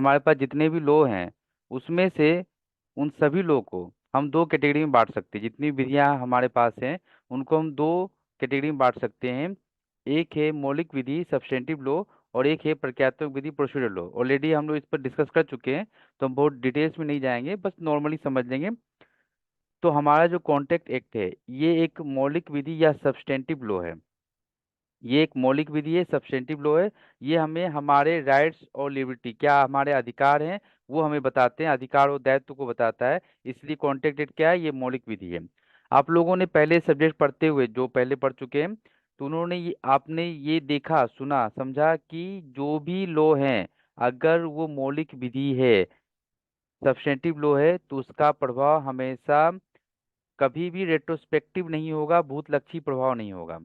हमारे पास जितने भी लो हैं उसमें से उन सभी लो को हम दो कैटेगरी में बांट सकते हैं। जितनी विधियां हमारे पास हैं उनको हम दो कैटेगरी में बांट सकते हैं। एक है मौलिक विधि सब्स्टेंटिव लो, और एक है प्रक्रियात्मक विधि प्रोसीजरल लो। ऑलरेडी हम लोग इस पर डिस्कस कर चुके हैं, तो हम बहुत डिटेल्स में नहीं जाएंगे, बस नॉर्मली समझ लेंगे। तो हमारा जो कॉन्ट्रैक्ट एक्ट है ये एक मौलिक विधि या सब्स्टेंटिव लो है। ये एक मौलिक विधि है, सब्स्टेंटिव लॉ है। ये हमें हमारे राइट्स और लिबर्टी, क्या हमारे अधिकार हैं, वो हमें बताते हैं, अधिकार और दायित्व को बताता है। इसलिए कॉन्ट्रैक्ट एक्ट क्या है, ये मौलिक विधि है। आप लोगों ने पहले सब्जेक्ट पढ़ते हुए जो पहले पढ़ चुके हैं, तो उन्होंने ये आपने ये देखा सुना समझा कि जो भी लॉ है अगर वो मौलिक विधि है, सब्स्टेंटिव लॉ है, तो उसका प्रभाव हमेशा कभी भी रेट्रोस्पेक्टिव नहीं होगा, भूतलक्षी प्रभाव नहीं होगा।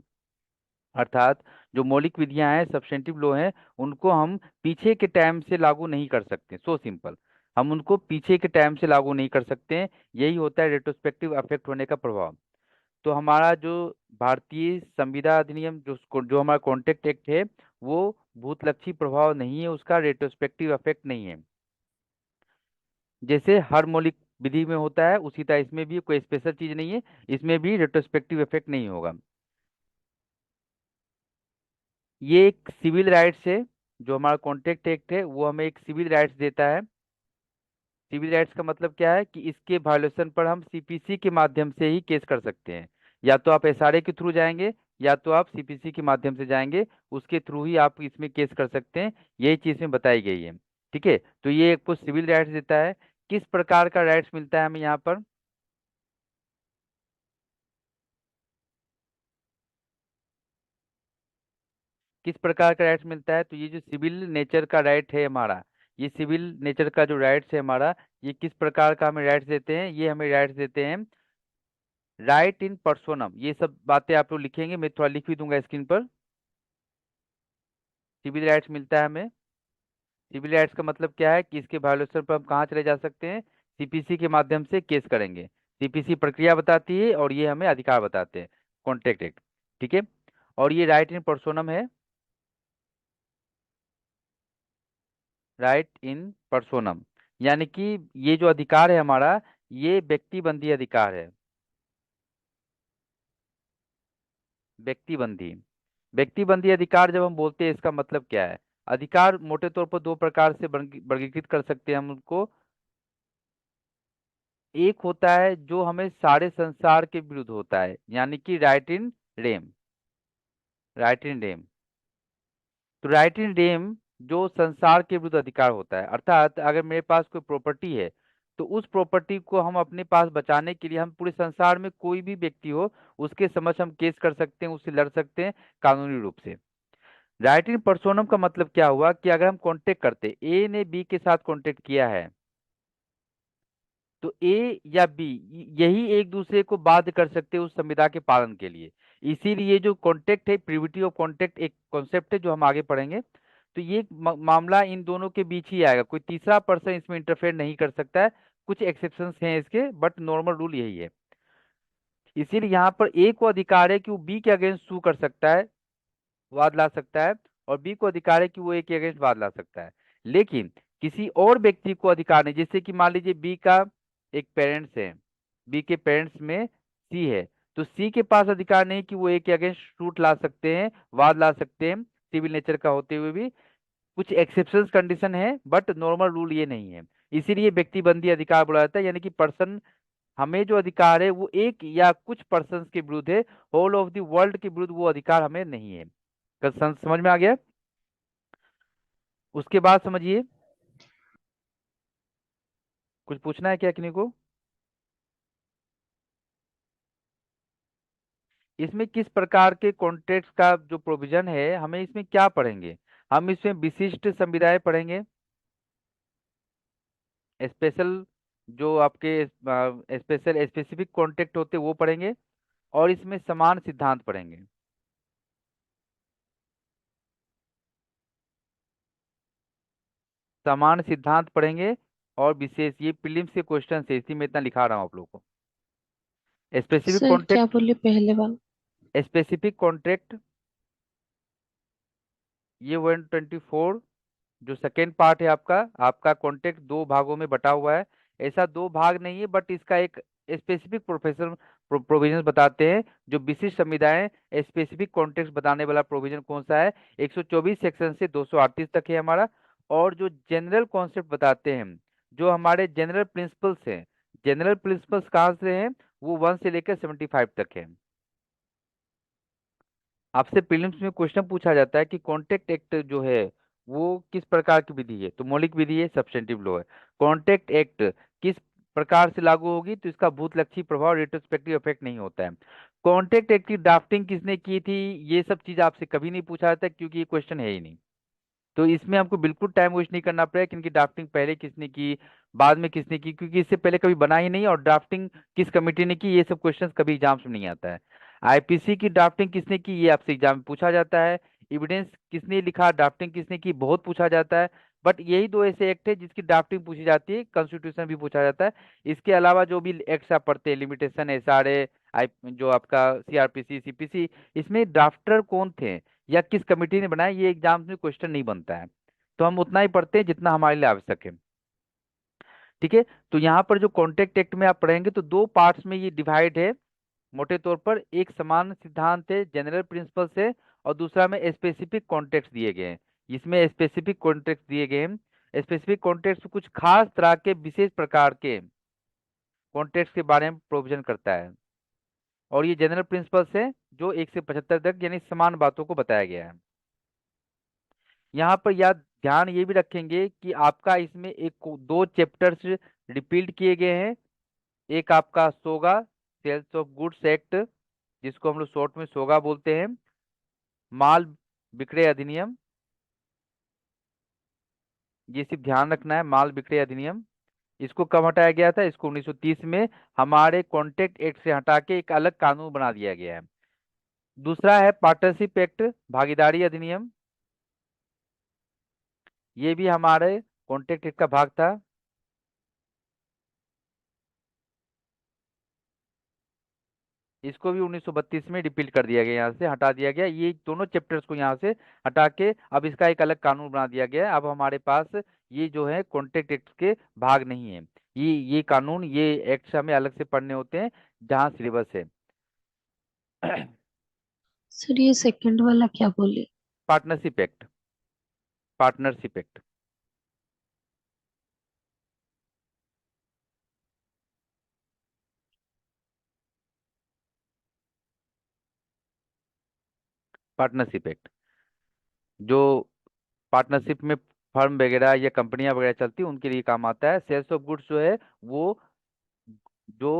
अर्थात जो मौलिक विधियां हैं सब्स्टेंटिव लॉ हैं, उनको हम पीछे के टाइम से लागू नहीं कर सकते। सो सिंपल, हम उनको पीछे के टाइम से लागू नहीं कर सकते हैं। यही होता है रेट्रोस्पेक्टिव अफेक्ट होने का प्रभाव। तो हमारा जो भारतीय संविदा अधिनियम जो हमारा कॉन्ट्रैक्ट एक्ट है, वो भूतलक्षी प्रभाव नहीं है, उसका रेट्रोस्पेक्टिव अफेक्ट नहीं है। जैसे हर मौलिक विधि में होता है उसी तरह इसमें भी कोई स्पेशल चीज नहीं है, इसमें भी रेट्रोस्पेक्टिव इफेक्ट नहीं होगा। ये एक सिविल राइट्स है। जो हमारा कॉन्ट्रैक्ट एक्ट है वो हमें एक सिविल राइट्स देता है। सिविल राइट्स का मतलब क्या है कि इसके वायोलेशन पर हम सीपीसी के माध्यम से ही केस कर सकते हैं। या तो आप एसआरए के थ्रू जाएंगे, या तो आप सीपीसी के माध्यम से जाएंगे, उसके थ्रू ही आप इसमें केस कर सकते हैं। यही चीज में बताई गई है। ठीक है, तो ये एक कुछ सिविल राइट्स देता है। किस प्रकार का राइट्स मिलता है हमें यहाँ पर? किस प्रकार का राइट्स मिलता है? तो ये जो सिविल नेचर का राइट है हमारा, ये सिविल नेचर का जो राइट्स है हमारा, ये किस प्रकार का हमें राइट्स देते हैं? ये हमें राइट्स देते हैं राइट इन पर्सोनम। ये सब बातें आप लोग लिखेंगे, मैं थोड़ा लिख भी दूंगा स्क्रीन पर। सिविल राइट्स मिलता है हमें। सिविल राइट्स का मतलब क्या है कि इसके वायोलेशन पर हम कहाँ चले जा सकते हैं? सीपीसी के माध्यम से केस करेंगे। सीपीसी प्रक्रिया बताती है और ये हमें अधिकार बताते हैं, कॉन्ट्रैक्ट एक्ट। ठीक है, और ये राइट इन पर्सोनम है। राइट इन पर्सोनम यानी कि ये जो अधिकार है हमारा, ये व्यक्ति बंदी अधिकार है। व्यक्ति बंदी, व्यक्ति बंदी अधिकार जब हम बोलते हैं इसका मतलब क्या है? अधिकार मोटे तौर पर दो प्रकार से वर्गीकृत कर सकते हैं हम उनको। एक होता है जो हमें सारे संसार के विरुद्ध होता है, यानी कि right in rem. Right in rem, तो राइट इन रेम जो संसार के विरुद्ध अधिकार होता है। अर्थात अगर मेरे पास कोई प्रॉपर्टी है, तो उस प्रॉपर्टी को हम अपने पास बचाने के लिए हम पूरे संसार में कोई भी व्यक्ति हो उसके समक्ष हम केस कर सकते हैं, उससे लड़ सकते हैं कानूनी रूप से। राइट इन पर्सोनम का मतलब क्या हुआ कि अगर हम कॉन्टेक्ट करते, ए ने बी के साथ कॉन्टेक्ट किया है, तो ए या बी यही एक दूसरे को बाध्य कर सकते हैं उस संविदा के पालन के लिए। इसीलिए जो कॉन्टेक्ट है, प्रिविटी ऑफ कॉन्टेक्ट एक कॉन्सेप्ट है जो हम आगे पढ़ेंगे। तो ये मामला इन दोनों के बीच ही आएगा, कोई तीसरा पर्सन इसमें इंटरफेयर नहीं कर सकता है। कुछ एक्सेप्शंस हैं इसके, बट नॉर्मल रूल यही है। इसीलिए यहाँ पर ए को अधिकार है कि वो बी के अगेंस्ट सू कर सकता है, वाद ला सकता है, और बी को अधिकार है कि वो ए के अगेंस्ट वाद ला सकता है। लेकिन किसी और व्यक्ति को अधिकार नहीं। जैसे कि मान लीजिए बी का एक पेरेंट्स है, बी के पेरेंट्स में सी है, तो सी के पास अधिकार नहीं कि वो ए के अगेंस्ट सूट ला सकते हैं, वाद ला सकते हैं, सिविल नेचर का होते हुए भी। कुछ एक्सेप्शंस कंडीशन है, बट नॉर्मल रूल ये नहीं है। इसीलिए व्यक्तिबंदी अधिकार बोला जाता है, यानी कि पर्सन, हमें जो अधिकार है वो एक या कुछ पर्सन के विरुद्ध है, होल ऑफ द वर्ल्ड के विरुद्ध वो अधिकार हमें नहीं है। समझ में आ गया? उसके बाद समझिए, कुछ पूछना है क्या किन्हीं को? इसमें किस प्रकार के कॉन्ट्रैक्ट्स का जो प्रोविजन है, हमें इसमें क्या पढ़ेंगे? हम इसमें विशिष्ट संविदाएं पढ़ेंगे, स्पेशल जो आपके स्पेशल स्पेसिफिक कॉन्ट्रैक्ट होते हैं वो पढ़ेंगे, और इसमें समान सिद्धांत पढ़ेंगे। समान सिद्धांत पढ़ेंगे, और विशेष ये प्रीलिम्स के क्वेश्चन है, इसी में इतना लिखा रहा हूँ आप लोगों को। स्पेसिफिक सर क्या कॉन्ट्रैक्ट, बोले पहले वाला? स्पेसिफिक कॉन्ट्रैक्ट ये 124 जो सेकेंड पार्ट है आपका, आपका कॉन्टेक्ट दो भागों में बटा हुआ है। ऐसा दो भाग नहीं है, बट इसका एक स्पेसिफिक प्रोफेशनल प्रोविजन बताते हैं। जो विशिष्ट संविधाएं स्पेसिफिक कॉन्टेक्ट बताने वाला प्रोविजन कौन सा है, 124 सेक्शन से 238 तक है हमारा। और जो जनरल कॉन्सेप्ट बताते हैं, जो हमारे जनरल प्रिंसिपल्स हैं, जनरल प्रिंसिपल्स कहाँ से हैं, वो 1 से लेकर 75 तक है। आपसे प्रीलिम्स में क्वेश्चन पूछा जाता है कि कॉन्ट्रैक्ट एक्ट जो है वो किस प्रकार की विधि है, तो मौलिक विधि है, सब्स्टेंटिव लॉ है। कॉन्ट्रैक्ट एक्ट किस प्रकार से लागू होगी, तो इसका भूतलक्षी प्रभाव रेट्रोस्पेक्टिव इफेक्ट नहीं होता है। कॉन्ट्रैक्ट एक्ट की ड्राफ्टिंग किसने की थी, ये सब चीज आपसे कभी नहीं पूछा जाता, क्योंकि ये क्वेश्चन है ही नहीं। तो इसमें हमको बिल्कुल टाइम वेस्ट नहीं करना पड़ेगा कि इनकी ड्राफ्टिंग पहले किसने की, बाद में किसने की, क्योंकि इससे पहले कभी बना ही नहीं, और ड्राफ्टिंग किस कमेटी ने की, ये सब क्वेश्चंस कभी एग्जाम्स में नहीं आता है। आईपीसी की ड्राफ्टिंग किसने की, ये आपसे एग्जाम में पूछा जाता है। एविडेंस किसने लिखा, ड्राफ्टिंग किसने की, बहुत पूछा जाता है। बट यही दो ऐसे एक्ट है जिसकी ड्राफ्टिंग पूछी जाती है, कॉन्स्टिट्यूशन भी पूछा जाता है। इसके अलावा जो भी एक्ट्स आप पढ़ते हैं, लिमिटेशन, एसआरए, आई जो आपका सीआरपीसी, सीपीसी, इसमें ड्राफ्टर कौन थे या किस कमेटी ने बनाया, ये एग्जाम में क्वेश्चन नहीं बनता है। तो हम उतना ही पढ़ते हैं जितना हमारे लिए आवश्यक है। ठीक है। तो यहाँ पर जो कॉन्ट्रैक्ट एक्ट में आप पढ़ेंगे तो दो पार्ट्स में ये डिवाइड है। मोटे तौर पर एक समान सिद्धांत है, जनरल प्रिंसिपल्स है, और दूसरा में स्पेसिफिक कॉन्टेक्स्ट दिए गए हैं। इसमें स्पेसिफिक कॉन्टेक्स्ट दिए गए हैं, स्पेसिफिक कॉन्टेक्स्ट कुछ खास तरह के विशेष प्रकार के कॉन्टेक्स्ट के बारे में प्रोविजन करता है। और ये जनरल प्रिंसिपल्स है जो 1 से 75 तक यानी समान बातों को बताया गया है। यहाँ पर याद ध्यान ये भी रखेंगे कि आपका इसमें दो चैप्टर्स रिपीट किए गए हैं। एक आपका सोगा, सेल्स ऑफ गुड्स एक्ट, जिसको हम लोग शॉर्ट में सोगा बोलते हैं। माल विक्रय अधिनियम, ये सिर्फ ध्यान रखना है, माल विक्रय अधिनियम। इसको कब हटाया गया था, इसको 1930 में हमारे कॉन्ट्रैक्ट एक्ट से हटा के एक अलग कानून बना दिया गया है। दूसरा है पार्टनरशिप एक्ट, भागीदारी अधिनियम, ये भी हमारे कॉन्ट्रैक्ट एक्ट का भाग था। इसको भी 1932 में रिपील कर दिया गया, यहाँ से हटा दिया गया, ये दोनों चैप्टर्स को यहाँ से हटा के अब इसका एक अलग कानून बना दिया गया है। अब हमारे पास ये जो है कॉन्ट्रैक्ट एक्ट के भाग नहीं है। ये कानून, ये एक्ट हमें अलग से पढ़ने होते हैं जहाँ सिलेबस है। सर ये सेकंड वाला क्या बोले? Partnership act, partnership act, partnership act जो पार्टनरशिप में फर्म वगैरह या कंपनियां वगैरह चलती हैं उनके लिए काम आता है। सेल्स ऑफ गुड्स जो है वो जो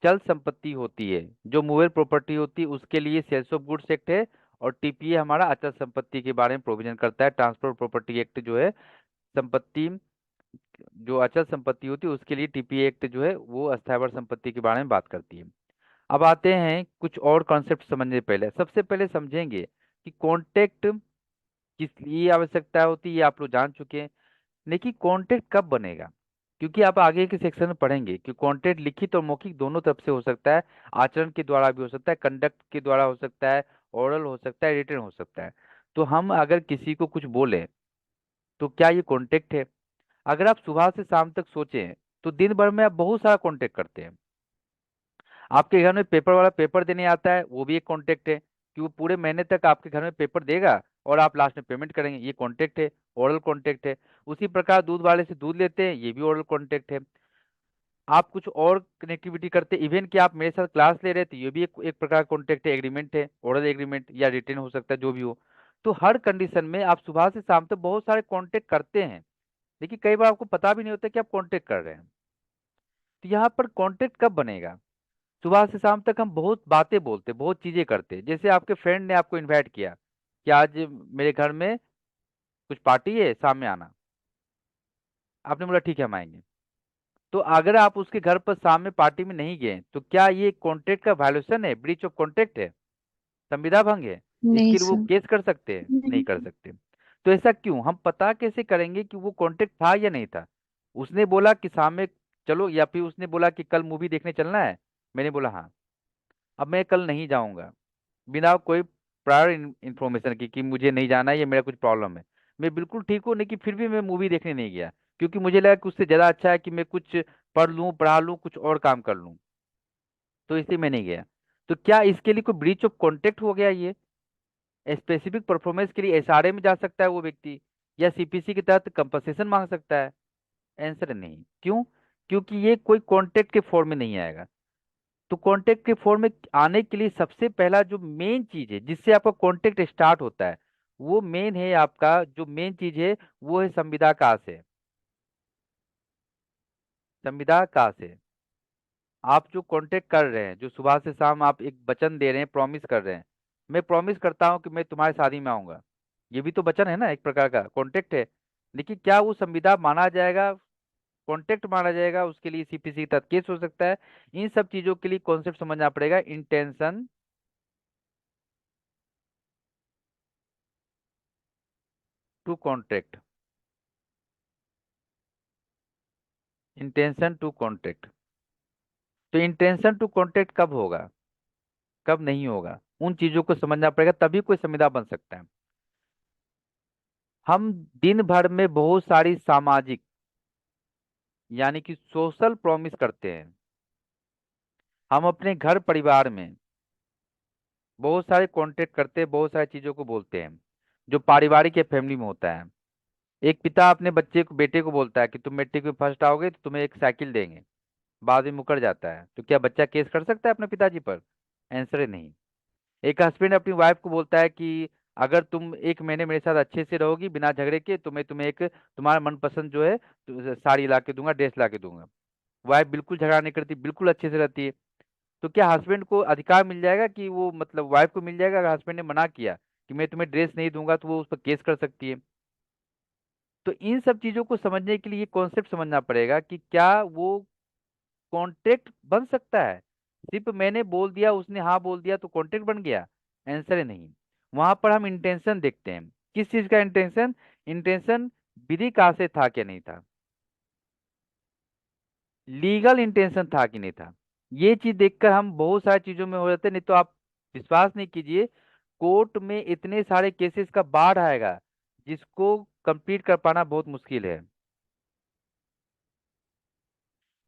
चल संपत्ति होती है, जो मूवेबल प्रॉपर्टी होती है, उसके लिए सेल्स ऑफ गुड्स एक्ट है। और टीपीए हमारा अचल संपत्ति के बारे में प्रोविजन करता है। ट्रांसफर प्रॉपर्टी एक्ट जो है संपत्ति, जो अचल संपत्ति होती है उसके लिए टीपीए एक्ट जो है वो अस्थावर संपत्ति के बारे में बात करती है। अब आते हैं कुछ और कॉन्सेप्ट समझने से पहले, सबसे पहले समझेंगे कि कॉन्ट्रैक्ट किस लिए आवश्यकता होती है, ये आप लोग जान चुके हैं। लेकिन कॉन्ट्रैक्ट कब बनेगा, क्योंकि आप आगे के सेक्शन में पढ़ेंगे कि कॉन्ट्रैक्ट लिखित और मौखिक दोनों तरफ से हो सकता है। आचरण के द्वारा भी हो सकता है, कंडक्ट के द्वारा हो सकता है, ओरल हो सकता है, रिटन हो सकता है। तो हम अगर किसी को कुछ बोले तो क्या ये कॉन्ट्रैक्ट है। अगर आप सुबह से शाम तक सोचें तो दिन भर में आप बहुत सारा कॉन्ट्रैक्ट करते हैं। आपके घर में पेपर वाला पेपर देने आता है, वो भी एक कॉन्ट्रैक्ट है, कि वो पूरे महीने तक आपके घर में पेपर देगा और आप लास्ट में पेमेंट करेंगे, ये कॉन्ट्रैक्ट है, ओरल कॉन्ट्रैक्ट है। उसी प्रकार दूध वाले से दूध लेते हैं, ये भी ओरल कॉन्ट्रैक्ट है। आप कुछ और कनेक्टिविटी करते, इवन कि आप मेरे साथ क्लास ले रहे थे, ये भी एक प्रकार कॉन्ट्रैक्ट है, एग्रीमेंट है, ओरल एग्रीमेंट या रिटन हो सकता है, जो भी हो। तो हर कंडीशन में आप सुबह से शाम तक बहुत सारे कॉन्ट्रैक्ट करते हैं, लेकिन कई बार आपको पता भी नहीं होता कि आप कॉन्ट्रैक्ट कर रहे हैं। तो यहाँ पर कॉन्ट्रैक्ट कब बनेगा, सुबह से शाम तक हम बहुत बातें बोलते, बहुत चीजें करते। जैसे आपके फ्रेंड ने आपको इनवाइट किया कि आज मेरे घर में कुछ पार्टी है, शाम में आना। आपने बोला ठीक है हम आएंगे। तो अगर आप उसके घर पर शाम में पार्टी में नहीं गए तो क्या ये कॉन्ट्रैक्ट का वायोलेशन है, ब्रीच ऑफ कॉन्ट्रैक्ट है, संविदा भंग है? नहीं इसके लिए वो सर। केस कर सकते हैं? नहीं नहीं। कर सकते। तो ऐसा क्यों, हम पता कैसे करेंगे कि वो कॉन्ट्रैक्ट था या नहीं था? उसने बोला कि शाम में चलो, या फिर उसने बोला कि कल मूवी देखने चलना है, मैंने बोला हाँ, अब मैं कल नहीं जाऊंगा, बिना कोई प्रायर इन्फॉर्मेशन की कि मुझे नहीं जाना है, ये मेरा कुछ प्रॉब्लम है, मैं बिल्कुल ठीक हूँ, लेकिन फिर भी मैं मूवी देखने नहीं गया, क्योंकि मुझे लगा कि उससे ज्यादा अच्छा है कि मैं कुछ पढ़ लूँ, पढ़ा लूँ, कुछ और काम कर लूँ। तो इसलिए मैं नहीं गया। तो क्या इसके लिए कोई ब्रीच ऑफ कॉन्ट्रैक्ट हो गया ये? स्पेसिफिक परफॉर्मेंस के लिए एसआरए में जा सकता है वो व्यक्ति, या सीपीसी के तहत कंपनसेशन मांग सकता है? आंसर नहीं। क्यों? क्योंकि ये कोई कॉन्ट्रैक्ट के फॉर्म में नहीं आएगा। तो कॉन्ट्रैक्ट के फॉर्म में आने के लिए सबसे पहला जो मेन चीज है जिससे आपका कॉन्ट्रैक्ट स्टार्ट होता है, वो मेन है आपका जो मेन चीज है, वो है संविदा का आशय। संविदा का आशय। आप जो कॉन्ट्रैक्ट कर रहे हैं, जो सुबह से शाम आप एक वचन दे रहे हैं, प्रॉमिस कर रहे हैं, मैं प्रॉमिस करता हूं कि मैं तुम्हारी शादी में आऊंगा, ये भी तो वचन है ना, एक प्रकार का कॉन्ट्रैक्ट है। लेकिन क्या वो संविदा माना जाएगा, कॉन्ट्रैक्ट माना जाएगा? उसके लिए सीपीसी के तहत केस हो सकता है। इन सब चीजों के लिए कॉन्सेप्ट समझना पड़ेगा, intention to contract. Intention to contract. तो इंटेंशन टू कॉन्ट्रैक्ट कब होगा, कब नहीं होगा, उन चीजों को समझना पड़ेगा, तभी कोई संविदा बन सकता है। हम दिन भर में बहुत सारी सामाजिक, यानी कि सोशल प्रॉमिस करते हैं। हम अपने घर परिवार में बहुत सारे कॉन्ट्रैक्ट करते हैं, बहुत सारी चीजों को बोलते हैं, जो पारिवारिक या फैमिली में होता है। एक पिता अपने बच्चे को, बेटे को बोलता है कि तुम मैट्रिक में फर्स्ट आओगे तो तुम्हें एक साइकिल देंगे, बाद में मुकर जाता है, तो क्या बच्चा केस कर सकता है अपने पिताजी पर? आंसर है नहीं। एक हस्बैंड अपनी वाइफ को बोलता है कि अगर तुम एक महीने मेरे साथ अच्छे से रहोगी बिना झगड़े के, तो मैं तुम्हें एक तुम्हारा मनपसंद जो है तो साड़ी ला के दूंगा, ड्रेस ला के दूंगा। वाइफ बिल्कुल झगड़ा नहीं करती, बिल्कुल अच्छे से रहती है। तो क्या हस्बैंड को अधिकार मिल जाएगा कि वो, मतलब वाइफ को मिल जाएगा, अगर हस्बैंड ने मना किया कि मैं तुम्हें ड्रेस नहीं दूंगा, तो वो उस पर केस कर सकती है। तो इन सब चीजों को समझने के लिए ये कॉन्सेप्ट समझना पड़ेगा कि क्या वो कॉन्ट्रैक्ट बन सकता है। सिर्फ मैंने बोल दिया, उसने हाँ बोल दिया, तो कॉन्ट्रैक्ट बन गया? आंसर है नहीं। वहां पर हम इंटेंशन देखते हैं। किस चीज का इंटेंशन? इंटेंशन विधि का से था क्या नहीं था, लीगल इंटेंशन था कि नहीं था। ये चीज देखकर हम बहुत सारी चीजों में हो जाते हैं, नहीं तो आप विश्वास नहीं कीजिए, कोर्ट में इतने सारे केसेस का बाढ़ आएगा जिसको कंप्लीट कर पाना बहुत मुश्किल है।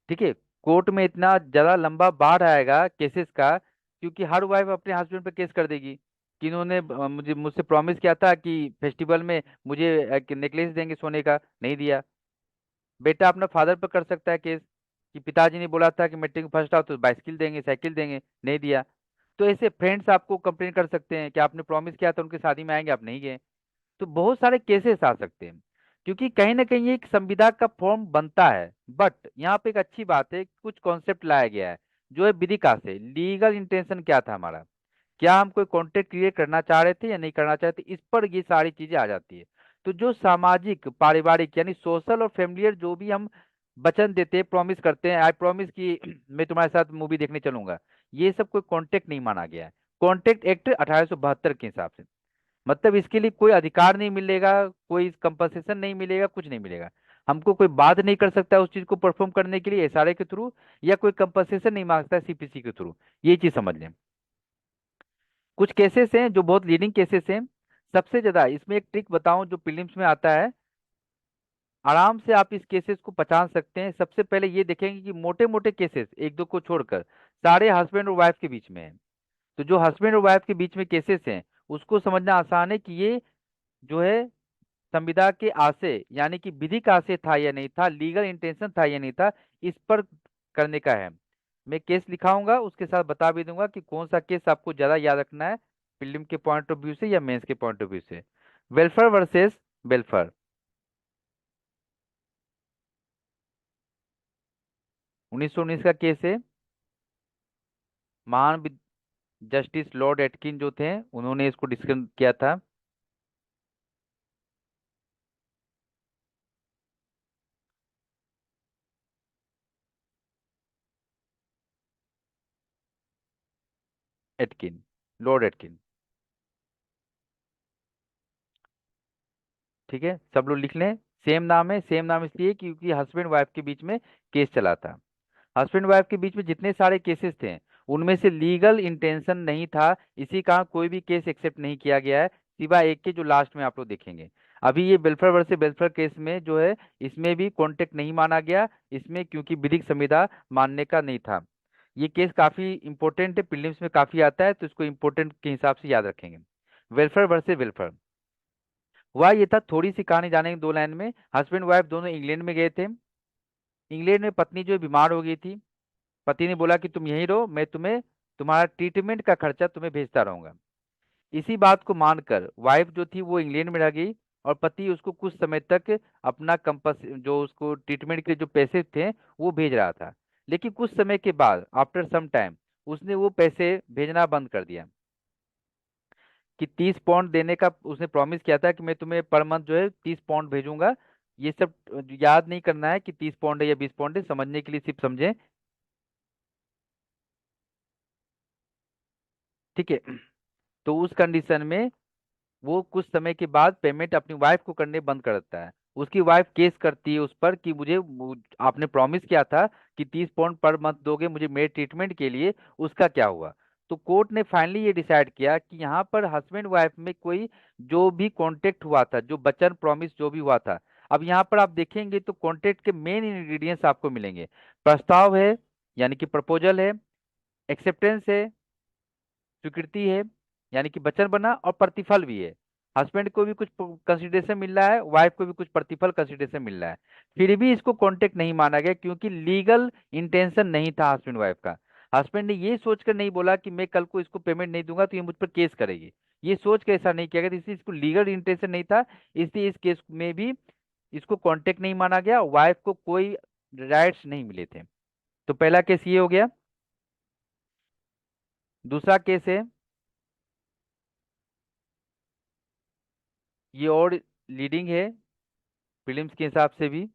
ठीक है, कोर्ट में इतना ज्यादा लंबा बाढ़ आएगा केसेस का, क्योंकि हर वाइफ अपने हस्बैंड पे केस कर देगी कि इन्होंने मुझे मुझसे प्रॉमिस किया था कि फेस्टिवल में मुझे नेकलेस देंगे सोने का, नहीं दिया। बेटा अपना फादर पर कर सकता है केस कि पिताजी ने बोला था कि मैट्रिक में फर्स्ट आओ तो बाइसिकल देंगे, साइकिल देंगे, नहीं दिया। तो ऐसे फ्रेंड्स आपको कंप्लेन कर सकते हैं कि आपने प्रॉमिस किया था उनकी शादी में आएंगे, आप नहीं गए। तो बहुत सारे केसेस आ सकते हैं, क्योंकि कहीं ना कहीं एक संविदा का फॉर्म बनता है। बट यहाँ पे एक अच्छी बात है, कुछ कॉन्सेप्ट लाया गया है जो है विदिका से। लीगल इंटेंशन क्या था हमारा, क्या हम कोई कॉन्ट्रैक्ट क्रिएट करना चाह रहे थे या नहीं करना चाहते, इस पर ये सारी चीजें आ जाती है। तो जो सामाजिक पारिवारिक यानी सोशल और फैमिलियर जो भी हम वचन देते हैं, प्रॉमिस करते हैं, आई प्रॉमिस कि मैं तुम्हारे साथ मूवी देखने चलूंगा, ये सब कोई कॉन्ट्रैक्ट नहीं माना गया है। कॉन्ट्रैक्ट एक्ट 1872 के हिसाब से, मतलब इसके लिए कोई अधिकार नहीं मिलेगा, कोई कंपनसेशन नहीं मिलेगा, कुछ नहीं मिलेगा। हमको कोई बात नहीं कर सकता उस चीज को परफॉर्म करने के लिए एसआरए के थ्रू, या कोई कंपनसेशन नहीं मांगता सीपीसी के थ्रू। ये चीज समझ लें। कुछ केसेस हैं जो बहुत लीडिंग केसेस हैं। सबसे ज्यादा इसमें एक ट्रिक बताऊं जो प्रीलिम्स में आता है, आराम से आप इस केसेस को पहचान सकते हैं। सबसे पहले ये देखेंगे कि मोटे मोटे केसेस एक दो को छोड़कर सारे हस्बैंड और वाइफ के बीच में है। तो जो हस्बैंड और वाइफ के बीच में केसेस हैं, उसको समझना आसान है कि ये जो है संविदा के आशय, यानी कि विधि का आशय था या नहीं था, लीगल इंटेंशन था या नहीं था, इस पर करने का है। मैं केस लिखाऊंगा, उसके साथ बता भी दूंगा कि कौन सा केस आपको ज्यादा याद रखना है, प्रीलिम के पॉइंट ऑफ व्यू से या मेंस के पॉइंट ऑफ व्यू से। वेलफेयर वर्सेस वेलफेयर, 1919 का केस है। महान जस्टिस लॉर्ड एटकिन जो थे, उन्होंने इसको डिस्कस किया था। Atkin, Lord Atkin. ठीक है, सब लोग लिख लें। सेम नाम है, सेम नाम इसलिए क्योंकि हस्बैंड वाइफ के बीच में केस चला था। हस्बैंड वाइफ के बीच में जितने सारे केसेस थे, उनमें से लीगल इंटेंशन नहीं था, इसी कारण कोई भी केस एक्सेप्ट नहीं किया गया है, सिवाय एक के जो लास्ट में आप लोग देखेंगे। अभी ये वेलफेयर वर्सेस वेलफेयर केस में जो है, इसमें भी कॉन्टेक्ट नहीं माना गया इसमें, क्योंकि विधिक संविदा मानने का नहीं था। ये केस काफी इंपॉर्टेंट है, प्रीलिम्स में काफी आता है, तो इसको इंपॉर्टेंट के हिसाब से याद रखेंगे। वेलफेयर वर्सेस वेलफेयर, हुआ ये था, थोड़ी सी कहानी जानेंगे 2 लाइन में। हस्बैंड वाइफ दोनों इंग्लैंड में गए थे। इंग्लैंड में पत्नी जो है बीमार हो गई थी। पति ने बोला कि तुम यहीं रहो, मैं तुम्हें तुम्हारा ट्रीटमेंट का खर्चा तुम्हें भेजता रहूंगा। इसी बात को मानकर वाइफ जो थी वो इंग्लैंड में रह गई, और पति उसको कुछ समय तक अपना कंपस जो उसको ट्रीटमेंट के जो पैसे थे वो भेज रहा था। लेकिन कुछ समय के बाद, आफ्टर सम टाइम, उसने वो पैसे भेजना बंद कर दिया। कि 30 पाउंड देने का उसने प्रॉमिस किया था कि मैं तुम्हें पर मंथ जो है 30 पाउंड भेजूंगा। ये सब याद नहीं करना है कि 30 पाउंड है या 20 पाउंड है, समझने के लिए सिर्फ समझें। ठीक है। तो उस कंडीशन में वो कुछ समय के बाद पेमेंट अपनी वाइफ को करने बंद कर देता है। उसकी वाइफ केस करती है उस पर कि आपने प्रॉमिस किया था कि 30 पाउंड पर मंथ दोगे मुझे मेरे ट्रीटमेंट के लिए, उसका क्या हुआ। तो कोर्ट ने फाइनली ये डिसाइड किया कि यहाँ पर हस्बैंड वाइफ में कोई जो भी कॉन्टेक्ट हुआ था, जो वचन प्रॉमिस जो भी हुआ था, अब यहाँ पर आप देखेंगे तो कॉन्ट्रैक्ट के मेन इंग्रेडिएंट्स आपको मिलेंगे। प्रस्ताव है, यानी कि प्रपोजल है। एक्सेप्टेंस है, स्वीकृति है, यानी कि वचन बना, और प्रतिफल भी है। हस्बैंड को भी कुछ कंसिडरेशन मिल रहा है, वाइफ को भी कुछ प्रतिफल कंसिडरेशन मिल रहा है। फिर भी इसको कॉन्टेक्ट नहीं माना गया, क्योंकि लीगल इंटेंशन नहीं था हस्बैंड वाइफ का। हस्बैंड ने ये सोचकर नहीं बोला कि मैं कल को इसको पेमेंट नहीं दूंगा तो ये मुझ पर केस करेगी। ये सोच के ऐसा नहीं किया गया, इसलिए इसको लीगल इंटेंशन नहीं था। इसलिए इस केस में भी इसको कॉन्टेक्ट नहीं माना गया, वाइफ को कोई राइट्स नहीं मिले थे। तो पहला केस ये हो गया। दूसरा केस है, ये और लीडिंग है फिल्म्स के हिसाब से भी।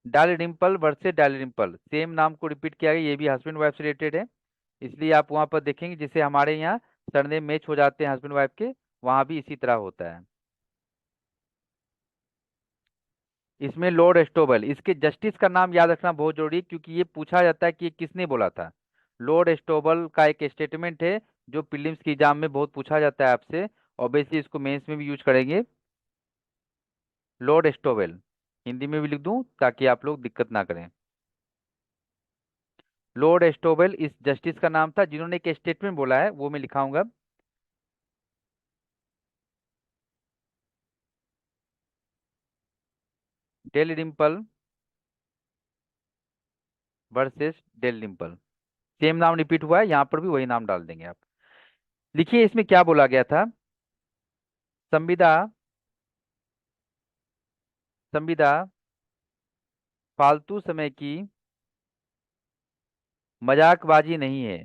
डाल डिम्पल वर्सेस डाल डिम्पल, सेम नाम को रिपीट किया गया, ये भी हस्बैंड वाइफ से रिलेटेड है। इसलिए आप वहां पर देखेंगे, जैसे हमारे यहाँ सरनेम मैच हो जाते हैं हस्बैंड वाइफ के, वहां भी इसी तरह होता है। इसमें लॉर्ड एस्टोबल, इसके जस्टिस का नाम याद रखना बहुत जरूरी है, क्योंकि ये पूछा जाता है कि ये किसने बोला था। लॉर्ड एस्टोबल का एक स्टेटमेंट है जो प्रीलिम्स के एग्जाम में बहुत पूछा जाता है आपसे। ऑब्वियसली इसको मेंस में भी यूज करेंगे। लॉर्ड एस्टोबल, हिंदी में भी लिख दूं ताकि आप लोग दिक्कत ना करें। लॉर्ड एस्टोबल इस जस्टिस का नाम था, जिन्होंने एक स्टेटमेंट बोला है, वो मैं लिखाऊंगा। Del dimple versus del dimple, same नाम रिपीट हुआ है, यहाँ पर भी वही नाम डाल देंगे आप। लिखिए इसमें क्या बोला गया था। संविदा संविदा फालतू समय की मजाकबाजी नहीं है।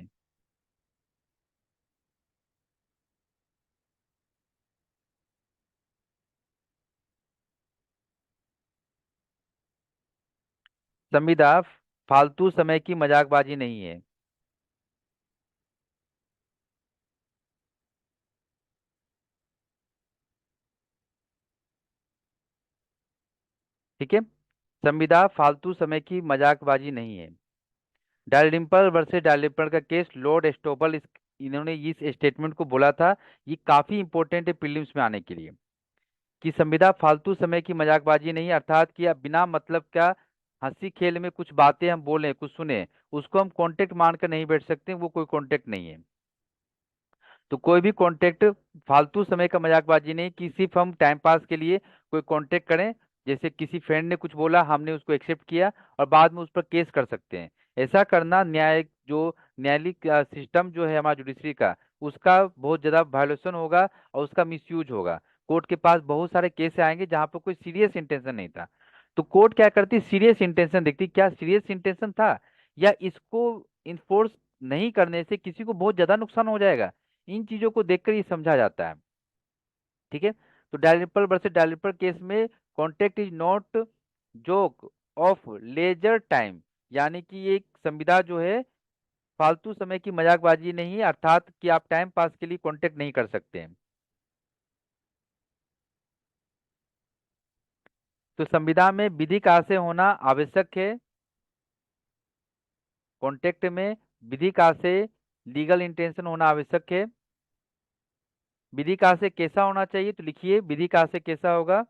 संविदा फालतू समय की मजाकबाजी नहीं है। ठीक है। संविदा फालतू समय की मजाकबाजी नहीं है। डायलिम्पल वर्सेस डायलिम्पल का केस, लॉर्ड एस्टोबल इन्होंने इस स्टेटमेंट को बोला था। ये काफी इंपॉर्टेंट है प्रीलिम्स में आने के लिए, कि संविदा फालतू समय की मजाकबाजी नहीं है, अर्थात कि आप बिना मतलब का हंसी खेल में कुछ बातें हम बोले, कुछ सुने, उसको हम कॉन्टेक्ट मानकर नहीं बैठ सकते, वो कोई कॉन्टेक्ट नहीं है। तो कोई भी कॉन्टेक्ट फालतू समय का मजाकबाजी नहीं, कि सिर्फ हम टाइम पास के लिए कोई कॉन्टेक्ट करें। जैसे किसी फ्रेंड ने कुछ बोला, हमने उसको एक्सेप्ट किया और बाद में उस पर केस कर सकते हैं। ऐसा करना न्यायिक सिस्टम जो है हमारा जुडिशरी का, उसका बहुत ज्यादा वायोलेशन होगा और उसका मिसयूज होगा। कोर्ट के पास बहुत सारे केस आएंगे जहां पर कोई सीरियस इंटेंशन नहीं था। तो कोर्ट क्या करती, सीरियस इंटेंशन देखती, क्या सीरियस इंटेंशन था, या इसको इन्फोर्स नहीं करने से किसी को बहुत ज्यादा नुकसान हो जाएगा। इन चीजों को देखकर ये समझा जाता है। ठीक है। तो डेवलपर वर्सेस डेवलपर केस में contact is not joke of leisure time, यानी कि ये एक संविदा जो है फालतू समय की मजाकबाजी नहीं है, अर्थात कि आप टाइम पास के लिए कॉन्टेक्ट नहीं कर सकते हैं। तो संविदा में विधिक आशय होना आवश्यक है, कॉन्टेक्ट में विधि का से लीगल इंटेंशन होना आवश्यक है। विधि का से कैसा होना चाहिए, तो लिखिए विधि का से कैसा होगा।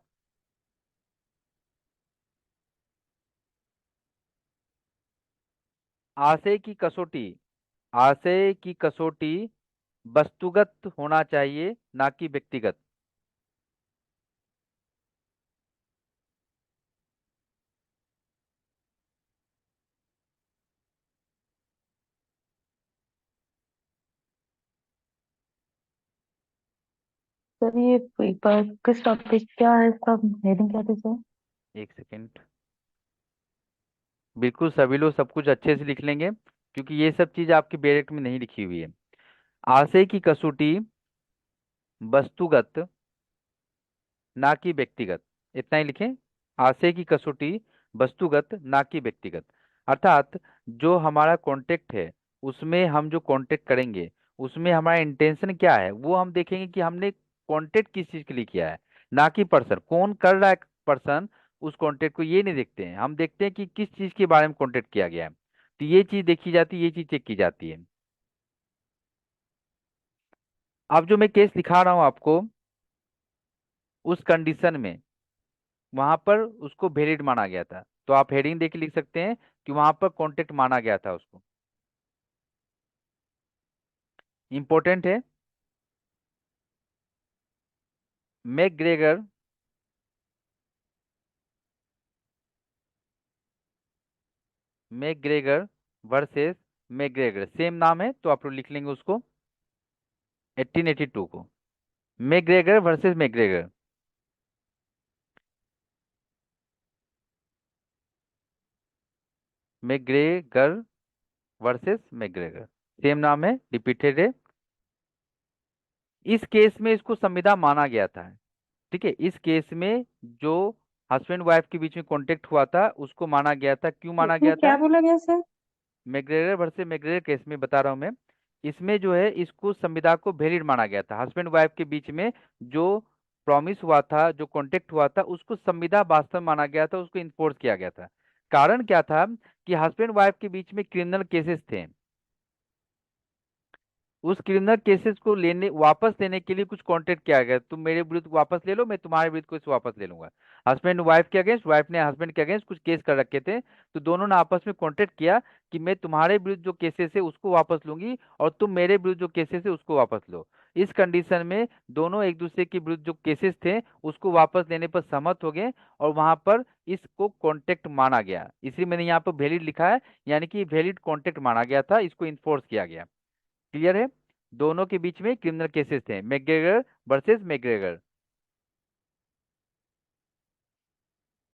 आशय की कसौटी, आशय की कसौटी वस्तुगत होना चाहिए, ना कि व्यक्तिगत। सर ये एक बार किस टॉपिक क्या है, इसका हेडिंग क्या थी सर? एक सेकेंड। बिल्कुल सभी लोग सब कुछ अच्छे से लिख लेंगे, क्योंकि ये सब चीज आपकी बैरेक्ट में नहीं लिखी हुई है। आशय की कसौटी वस्तुगत, ना कि व्यक्तिगत। इतना ही लिखें। आशय की कसौटी वस्तुगत, ना कि व्यक्तिगत। अर्थात जो हमारा कॉन्टेक्ट है, उसमें हम जो कॉन्टेक्ट करेंगे, उसमें हमारा इंटेंशन क्या है वो हम देखेंगे कि हमने कॉन्टेक्ट किस चीज के लिए किया है, ना कि पर्सन कौन कर रहा है। पर्सन उस कॉन्टेक्ट को ये नहीं देखते हैं, हम देखते हैं कि किस चीज के बारे में कॉन्टेक्ट किया गया है। तो ये चीज देखी जाती है, ये चीज चेक की जाती है। अब जो मैं केस दिखा रहा हूं आपको, उस कंडीशन में वहां पर उसको वैलिड माना गया था। तो आप हेडिंग देख के लिख सकते हैं कि वहां पर कॉन्टेक्ट माना गया था उसको। इंपॉर्टेंट है। McGregor McGregor versus McGregor, same नाम है तो आप लोग लिख लेंगे उसको 1882 को। McGregor versus McGregor, McGregor versus McGregor, same नाम है, रिपीटेड है। इस केस में इसको संविदा माना गया था। ठीक है, इस केस में जो हस्बैंड वाइफ के बीच में कॉन्टेक्ट हुआ था उसको माना गया था। क्यों माना इसमें गया क्या था? बोला गया sir? McGregor versus McGregor case में बता रहा हूं मैं। इसमें जो है इसको संविदा को वैलिड माना गया था। हस्बैंड वाइफ के बीच में जो प्रॉमिस हुआ था, जो कॉन्टेक्ट हुआ था, उसको संविदा वास्तव माना गया था, उसको इन्फोर्स किया गया था। कारण क्या था कि हस्बैंड वाइफ के बीच में क्रिमिनल केसेस थे। उस क्रिमिनल केसेस को लेने वापस लेने के लिए कुछ कॉन्टेक्ट किया गया, तुम मेरे विरुद्ध वापस ले लो, मैं तुम्हारे विरुद्ध को वापस ले लूंगा। हस्बैंड वाइफ के अगेंस्ट, वाइफ ने हस्बैंड के अगेंस्ट कुछ केस कर रखे थे, तो दोनों ने आपस में कॉन्टेक्ट किया कि मैं तुम्हारे विरुद्ध जो केसेस है उसको वापस लूंगी और तुम मेरे विरुद्ध जो केसेस है उसको वापस लो। इस कंडीशन में दोनों एक दूसरे के विरुद्ध जो केसेस थे उसको वापस लेने पर सहमत हो गए, और वहां पर इसको कॉन्टेक्ट माना गया। इसलिए मैंने यहाँ पर वैलिड लिखा है, यानी कि वैलिड कॉन्टेक्ट माना गया था, इसको इन्फोर्स किया गया। क्लियर है? दोनों के बीच में क्रिमिनल केसेस थे, मैकग्रेगर वर्सेस मैकग्रेगर।